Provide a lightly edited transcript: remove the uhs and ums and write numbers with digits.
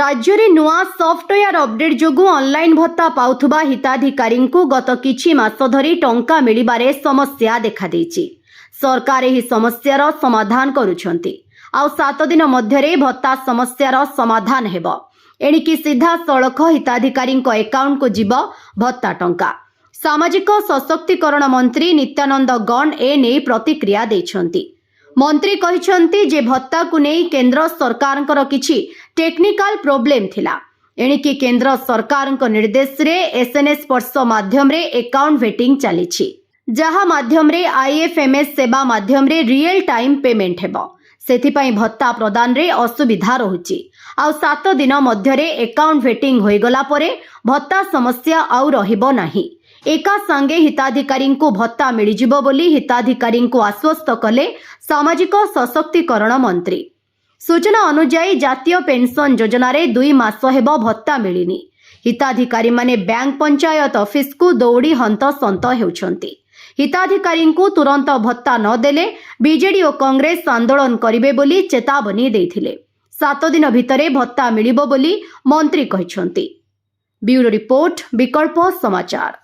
राज्य रे नुआ सॉफ्टवेयर अपडेट जोगु ऑनलाइन भत्ता पाउथुबा हिताधिकारी गत किछि मास धरी टंका मिलिबारे समस्या देखा देछि। सरकार एही समस्यार समाधान करूछंती। आउ 7 दिन मध्यरे भत्ता समस्यार समाधान हेबो। एणिकी सीधा सड़क हिताधिकारी एकाउंट को जीव भत्ता टंका। सामाजिक सशक्तिकरण मंत्री नित्यानंद गौड़ एने प्रतिक्रिया दैछंती। मंत्री कहिछंती जे भत्ता को नहीं केंद्र सरकार किछि टेक्निकल प्रोब्लेम थिला। एणिकी केंद्र सरकार निर्देश रे एसएनएस स्पर्श माध्यम रे अकाउंट वेटिंग चलीछि, जहा माध्यम रे आईएफएमएस सेवा माध्यम रे रियल टाइम पेमेंट हेबो। सेथिपाई भत्ता प्रदान रे असुविधा रहुछि। आउ 7 दिन मध्यरे अकाउंट वेटिंग होइगला परे भत्ता समस्या आउ रहिबो नाही। एका संगे हिताधिकारी को भत्ता मिलिजिबो बोली हिताधिकारी को आश्वस्त कले सामाजिक सशक्तिकरण मंत्री। सूचना अनुसार जातीय पेंशन योजना रे 2 मास हेबो भत्ता मिलिनी। हिताधिकारी माने बैंक पंचायत ऑफिस को दौड़ी हंत संत हेउछंती। हिताधिकारी को तुरंत भत्ता न देले बीजेडी और कांग्रेस आंदोलन करिवे बोली चेतावनी देथिले। 7 दिन भितरे भत्ता मिलिबो बोली मंत्री कहिछंती। ब्यूरो रिपोर्ट, विकल्प समाचार।